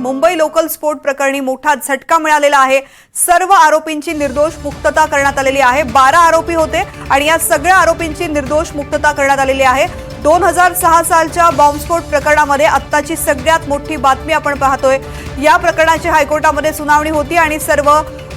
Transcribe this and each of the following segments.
Mumbai local स्फोट प्रकरणी मोठा झटका मिळालेला आहे। सर्व आरोपींची निर्दोष मुक्तता करण्यात आलेली आहे। 12 आरोपी होते आणि या सगळ्या आरोपींची निर्दोष मुक्तता करण्यात आलेली आहे। 2006 सालच्या बॉम्बस्फोट प्रकरणामध्ये आत्ताची सगळ्यात मोठी बातमी आपण पाहतोय। या प्रकरणाची हायकोर्टामध्ये सुनावणी होती आणि सर्व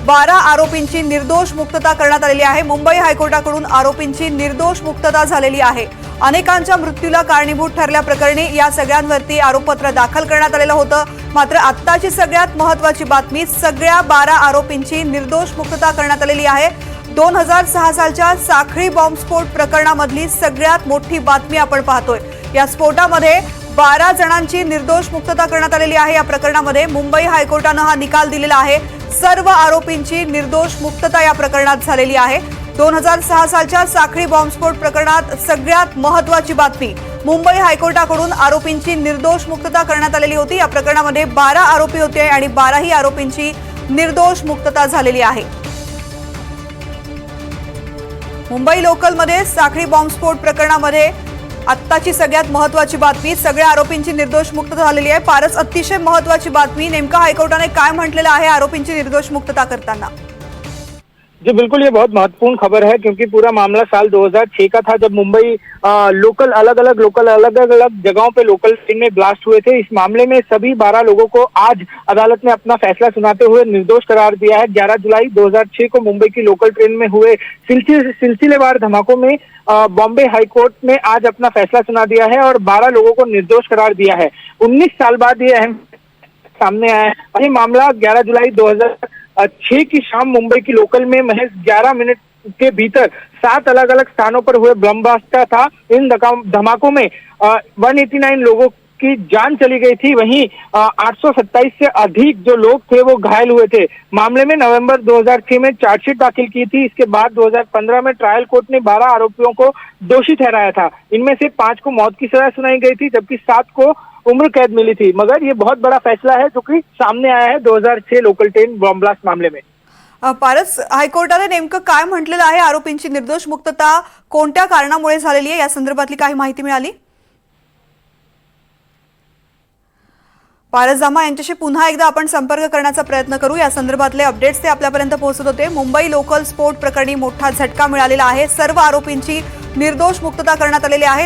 12 आरोपींची निर्दोष मुक्तता करण्यात आलेली आहे। मुंबई हायकोर्टाकडून आरोपींची निर्दोष मुक्तता झालेली आहे। अनेकांच्या मृत्यूला कारणीभूत ठरल्या प्रकरणी या सगळ्यांवरती आरोपपत्र दाखल करण्यात आलेलं होतं। मात्र आत्ताची सगळ्यात महत्त्वाची बातमी, सगळ्या 12 आरोपींची निर्दोष मुक्तता करण्यात आलेली आहे। 2006 सालच्या साखळी बॉम्बस्फोट प्रकरणामधली सगळ्यात मोठी बातमी आपण पाहतोय। या स्फोटामध्ये 12 जणांची निर्दोष मुक्तता करण्यात आलेली आहे। या प्रकरणामध्ये मुंबई हायकोर्टानं हा निकाल दिलेला आहे। सर्व आरोपींची निर्दोष मुक्तता या प्रकरणात झालेली आहे। 2006 सालच्या साखळी बॉम्बस्फोट प्रकरणात सगळ्यात महत्त्वाची बातमी, मुंबई हायकोर्टाकडून आरोपींची निर्दोष मुक्तता करण्यात आलेली होती। या प्रकरणामध्ये 12 आरोपी होते आणि 12ही आरोपींची निर्दोष मुक्तता झालेली आहे। मुंबई लोकलमध्ये साखळी बॉम्बस्फोट प्रकरणामध्ये आत्ताची सगळ्यात महत्त्वाची बातमी, सगळ्या आरोपींची निर्दोष मुक्तता झालेली आहे। फारच अतिशय महत्त्वाची बातमी, नेमका हायकोर्टाने काय म्हटलेलं आहे आरोपींची निर्दोष मुक्तता करताना? जी बिल्कुल, ये बहुत महत्वपूर्ण खबर है क्योंकि पूरा मामला साल 2006 का था, जब मुंबई लोकल अलग अलग जगहों पे लोकल ट्रेन में ब्लास्ट हुए थे। इस मामले में सभी 12 लोगों को आज अदालत ने अपना फैसला सुनाते हुए निर्दोष करार दिया है। 11 जुलाई 2006 को मुंबई की लोकल ट्रेन में हुए सिलसिलेवार धमाकों में बॉम्बे हाईकोर्ट ने आज अपना फैसला सुना दिया है और 12 लोगों को निर्दोष करार दिया है। 19 साल बाद ये अहम सामने आया है। ये मामला 11 जुलाई 2006 की शाम मुंबई की लोकल में महज 11 मिनट के भीतर 7 अलग अलग स्थानों पर हुए बम ब्लास्ट का था। इन धमाकों में 189 लोगों की जान चली गई थी। वहीं 827 से अधिक जो लोग थे वो घायल हुए थे। मामले में नवंबर 2006 में चार्जशीट दाखिल की थी। इसके बाद 2015 में ट्रायल कोर्ट ने 12 आरोपियों को दोषी ठहराया था। इनमें से 5 को मौत की सजा सुनाई गई थी, जबकि 7 को उम्र कैद मिली थी। मगर ये बहुत बड़ा फैसला है जो कि सामने आया है 2006 लोकल ट्रेन बॉम्ब ब्लास्ट मामले में। पारस, हायकोर्टाने नेमकं काय म्हटलेलं आहे? आरोपींची निर्दोष मुक्तता कोणत्या कारणामुळे झालेली आहे, या संदर्भातली काही माहिती मिळाली? पारस जामा यांच्याशी पुन्हा एकदा आपण संपर्क करण्याचा प्रयत्न करू। या संदर्भातले अपडेट्स ते आपल्यापर्यंत पोहोचत होते। मुंबई लोकल स्फोट प्रकरणी मोठा झटका मिळालेला आहे। सर्व आरोपींची निर्दोष मुक्तता करण्यात आलेली आहे।